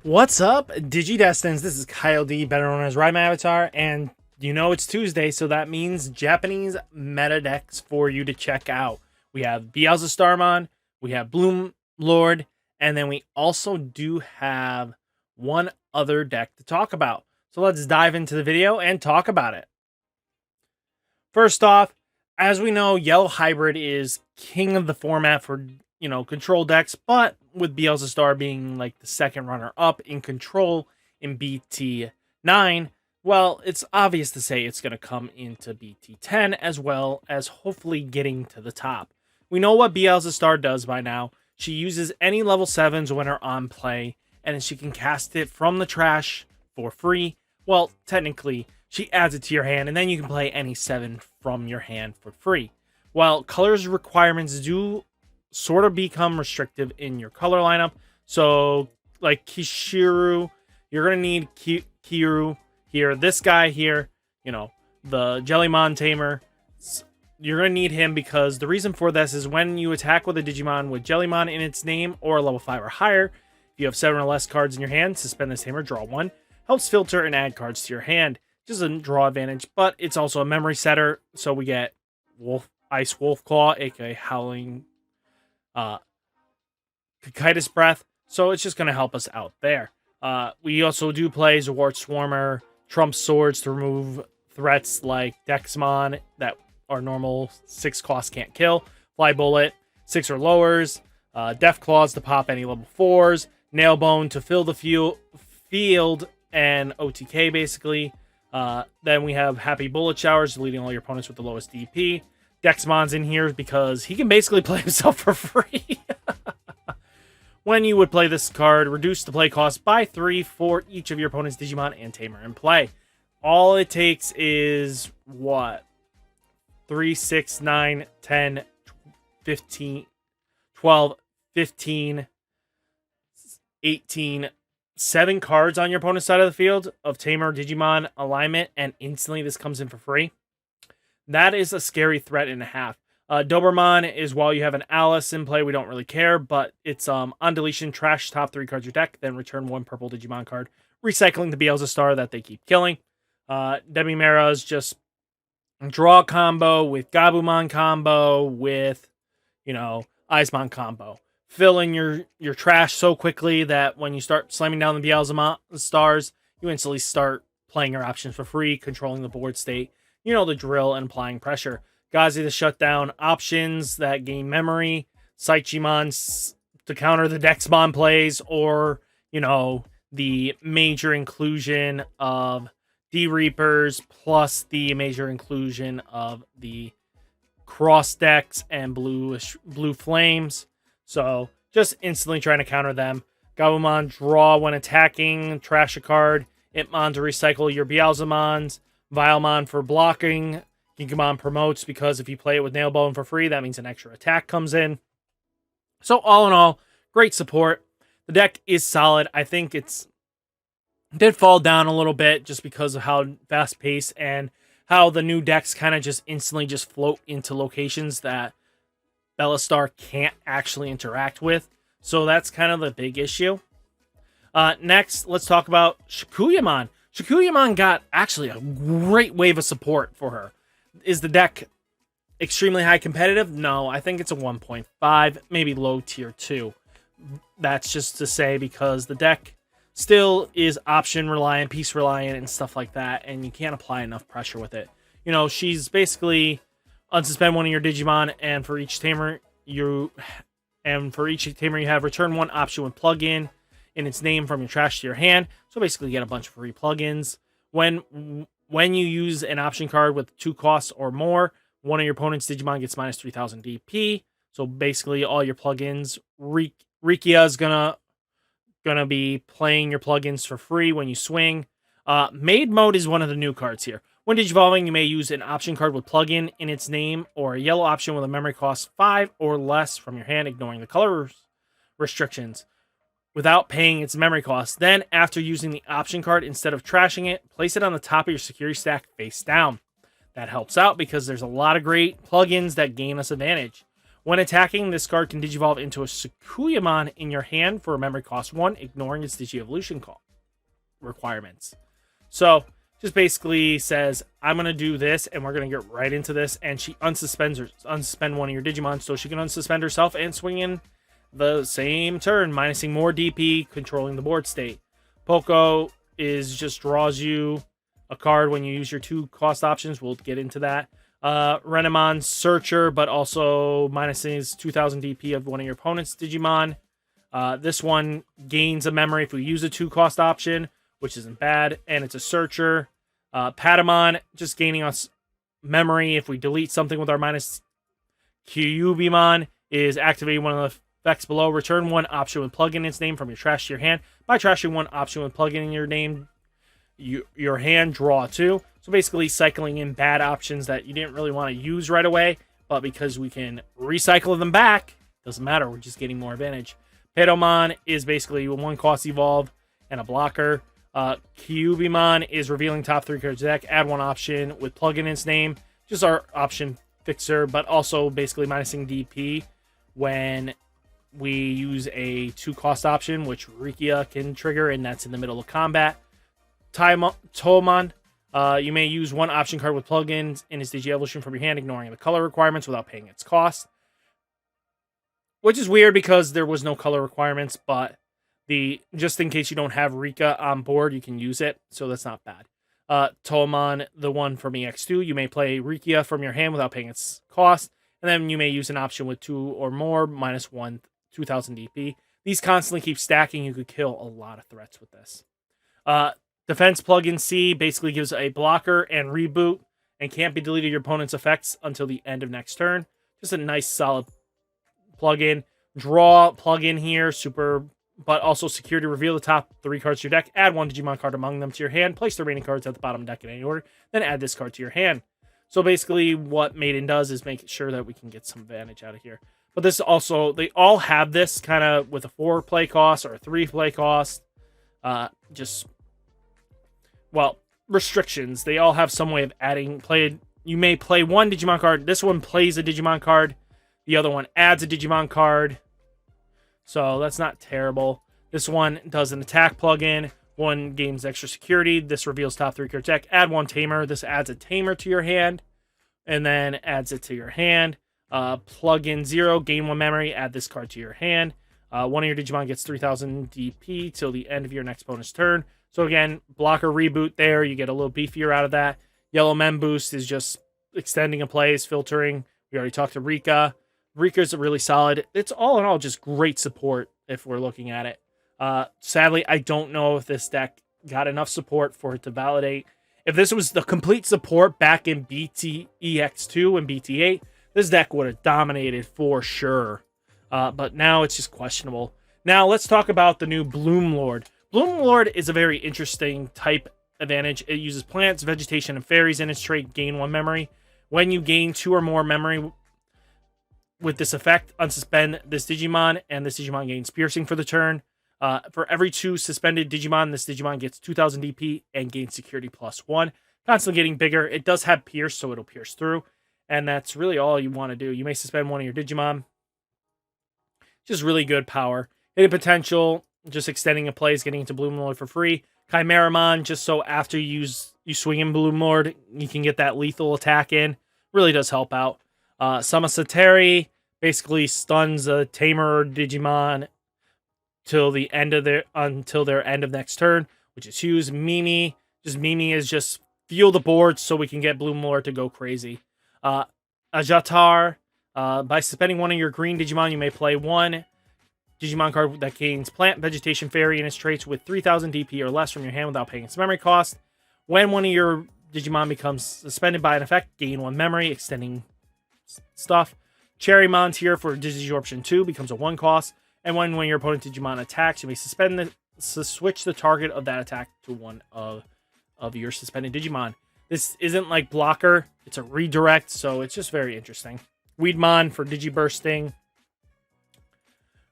What's up, Digidestins? This is Kyle D, better known as RideMyAvatar, and you know it's Tuesday, so that means Japanese meta decks for you to check out. We have Beelstarmon, we have Bloomlord, and then we also do have one other deck to talk about. So let's dive into the video and talk about it. First off, as we know, Yellow Hybrid is king of the format for control decks, but with Beelstar being like the second runner up in control in BT9, well, it's obvious to say it's going to come into BT10 as well as hopefully getting to the top. We know what Beelstar does by now. She uses any level 7s when are on play, and she can cast it from the trash for free. Well, technically, she adds it to your hand, and then you can play any 7 from your hand for free. Well, colors requirements do sort of become restrictive in your color lineup. So, like Kishiru, you're going to need Kiru here. This guy here, the Jellymon Tamer, you're going to need him because the reason for this is when you attack with a Digimon with Jellymon in its name or level 5 or higher, if you have 7 or less cards in your hand, suspend this Tamer, draw 1. Helps filter and add cards to your hand. Just a draw advantage, but it's also a memory setter. So we get Ice Wolf Claw, aka Howling Cocytus Breath, so it's just going to help us out there. We also do play Zwart Swarmer, Trump Swords to remove threats like Dexmon that our normal 6 costs can't kill, Fly Bullet, 6 or lowers, Death Claws to pop any level 4s, Nailbone to fill the field and OTK basically. Then we have Happy Bullet Showers, deleting all your opponents with the lowest DP. Dexmon's in here because he can basically play himself for free. When you would play this card, reduce the play cost by 3 for each of your opponent's Digimon and Tamer in play. All it takes is, 3, 6, 9, 10, 15, 12, 15, 18, 7 cards on your opponent's side of the field of Tamer Digimon alignment, and instantly this comes in for free. That is a scary threat and a half. Doberman is while you have an Alice in play, we don't really care, but it's on deletion, trash top 3 cards of your deck, then return 1 purple Digimon card, recycling the Beelstar that they keep killing. Demi-Mera is just draw combo with Gabumon combo with, Eismon combo. Fill in your trash so quickly that when you start slamming down the Beelstars, you instantly start playing your options for free, controlling the board state. You know the drill, and applying pressure. Gazi to shut down options that gain memory. Saichimon to counter the Dexmon plays, or, the major inclusion of D-Reapers plus the major inclusion of the Cross Decks and Blue Flames. So, just instantly trying to counter them. Gabumon draw when attacking, trash a card. Itmon to recycle your Beelzemons. Vilemon for blocking. Gigamon promotes because if you play it with Nailbone for free, that means an extra attack comes in. So all in all, great support. The deck is solid. I think it did fall down a little bit just because of how fast-paced and how the new decks kind of just instantly just float into locations that Beelstar can't actually interact with. So that's kind of the big issue. Next, let's talk about Sakuyamon. Sakuyamon got actually a great wave of support for her. Is the deck extremely high competitive? No, I think it's a 1.5, maybe low tier 2. That's just to say because the deck still is option reliant, piece reliant, and stuff like that, and you can't apply enough pressure with it. She's basically unsuspend one of your Digimon, and for each tamer you have, return 1 option with plug-in in its name from your trash to your hand. So basically you get a bunch of free plugins. When you use an option card with 2 costs or more, one of your opponent's Digimon gets minus 3,000 DP. So basically all your plugins, Rikia is gonna be playing your plugins for free when you swing. Maid Mode is one of the new cards here. When Digivolving, you may use an option card with plugin in its name or a yellow option with a memory cost 5 or less from your hand, ignoring the color restrictions, without paying its memory cost. Then, after using the option card, instead of trashing it, place it on the top of your security stack face down. That helps out because there's a lot of great plugins that gain us advantage. When attacking, this card can Digivolve into a Sakuyamon in your hand for a memory cost 1, ignoring its Digi-Evolution requirements. So, just basically says, I'm going to do this, and we're going to get right into this, and she unsuspend one of your Digimon, so she can unsuspend herself and swing in the same turn, minusing more DP, controlling the board state. Poco is just draws you a card when you use your 2 cost options. We'll get into that. Renamon, Searcher, but also minuses 2000 DP of one of your opponent's Digimon. This one gains a memory if we use a 2 cost option, which isn't bad, and it's a Searcher. Patamon, just gaining us memory if we delete something with our minus. Kyubimon is activating one of the effects below. Return 1 option with plug-in its name from your trash to your hand. By trashing 1 option with plug-in in your name, your hand, draw 2. So basically cycling in bad options that you didn't really want to use right away, but because we can recycle them back, doesn't matter, we're just getting more advantage. Patamon is basically a 1 cost evolve and a blocker. Kyubimon is revealing top 3 cards deck, add 1 option with plug-in its name, just our option fixer, but also basically minusing DP when we use a 2 cost option, which Rikia can trigger, and that's in the middle of combat. Tomon, you may use 1 option card with plugins in its Digi-Evolution from your hand, ignoring the color requirements without paying its cost. Which is weird because there was no color requirements, but just in case you don't have Rika on board, you can use it, so that's not bad. Tomon, the one from EX2, you may play Rikia from your hand without paying its cost, and then you may use an option with 2 or more, minus 1, 2000 DP. These constantly keep stacking. You could kill a lot of threats with this. Defense plugin C basically gives a blocker and reboot and can't be deleted your opponent's effects until the end of next turn. Just a nice solid plugin. Draw plugin here, super, but also security. Reveal the top 3 cards to your deck. Add 1 Digimon card among them to your hand. Place the remaining cards at the bottom of the deck in any order. Then add this card to your hand. So basically what Maiden does is make sure that we can get some advantage out of here. But this also, they all have this kind of with a 4 play cost or a 3 play cost. Restrictions. They all have some way of adding you may play 1 Digimon card. This one plays a Digimon card. The other one adds a Digimon card. So that's not terrible. This one does an attack plugin. 1 gains extra security. This reveals top 3 card deck. Add 1 Tamer. This adds a Tamer to your hand. And then adds it to your hand. Plugin 0. Gain 1 memory. Add this card to your hand. One of your Digimon gets 3000 DP till the end of your next bonus turn. So again, blocker reboot there. You get a little beefier out of that. Yellow Mem Boost is just extending a plays, filtering. We already talked to Rika. Rika's really solid. It's all in all just great support if we're looking at it. Sadly, I don't know if this deck got enough support for it to validate. If this was the complete support back in BTEX2 and BT8, this deck would have dominated for sure. But now it's just questionable. Now let's talk about the new Bloomlord. Bloomlord is a very interesting type advantage. It uses plants, vegetation, and fairies in its trait. Gain 1 memory. When you gain 2 or more memory with this effect, unsuspend this Digimon, and this Digimon gains piercing for the turn. For every 2 suspended Digimon, this Digimon gets 2000 DP and gains security +1. Constantly getting bigger. It does have pierce, so it'll pierce through. And that's really all you want to do. You may suspend one of your Digimon. Just really good power. Hidden potential, just extending a play is getting into Bloomlord for free. Chimeramon, just so after you swing in Bloomlord, you can get that lethal attack in. Really does help out. Samasateri basically stuns a Tamer or Digimon until their end of next turn, which is huge. Mimi is just fuel the board so we can get Bloomlord to go crazy. Ajatar, by suspending one of your green Digimon, you may play 1 Digimon card that gains plant, vegetation, fairy, and its traits with 3000 DP or less from your hand without paying its memory cost. When one of your Digimon becomes suspended by an effect, gain 1 memory, extending stuff. Cherrymon here for Digisorption 2 becomes a 1 cost. And when your opponent Digimon attacks, you may switch the target of that attack to one of your suspended Digimon. This isn't like blocker, it's a redirect, so it's just very interesting. Weedmon for Digibursting,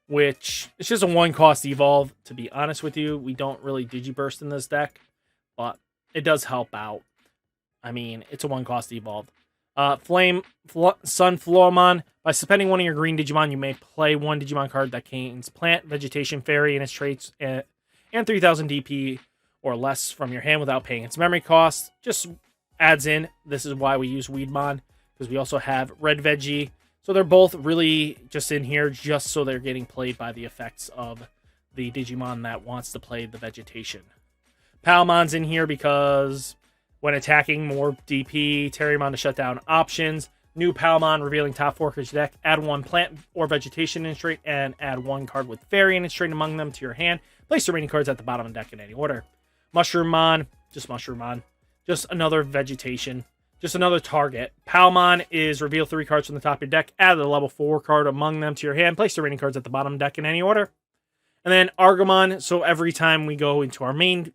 which it's just a 1 cost evolve. To be honest with you, we don't really Digiburst in this deck, but it does help out. I mean, it's a 1 cost evolve. Sunflormon. By suspending one of your green Digimon, you may play one Digimon card that contains Plant, Vegetation, Fairy, and its traits, and 3,000 DP or less from your hand without paying its memory cost. Just adds in. This is why we use Weedmon, because we also have Red Veggie. So they're both really just in here just so they're getting played by the effects of the Digimon that wants to play the vegetation. Palmon's in here because when attacking, more DP, Terriermon to shut down options. New Palmon revealing top 4 cards deck. Add 1 plant or vegetation in its trait and add 1 card with fairy in its trait among them to your hand. Place the remaining cards at the bottom of the deck in any order. Mushroommon, just Mushroommon. Just another vegetation. Just another target. Palmon is reveal 3 cards from the top of your deck. Add the level 4 card among them to your hand. Place the remaining cards at the bottom of the deck in any order. And then Argomon, so every time we go into our main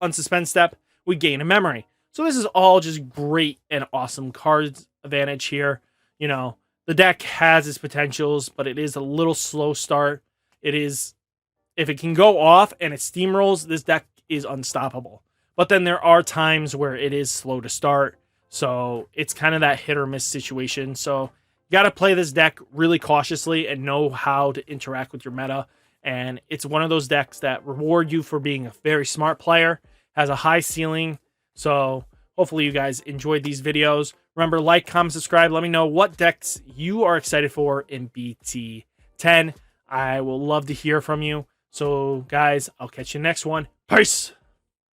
unsuspend step, we gain a memory. So this is all just great and awesome cards advantage here. You know, the deck has its potentials, but it is a little slow start. It is, if it can go off and it steamrolls, this deck is unstoppable. But then there are times where it is slow to start. So it's kind of that hit or miss situation. So you got to play this deck really cautiously and know how to interact with your meta. And it's one of those decks that reward you for being a very smart player, has a high ceiling. So hopefully you guys enjoyed these videos. Remember, like, comment, subscribe. Let me know what decks you are excited for in BT10. I will love to hear from you. So guys, I'll catch you next one. Peace.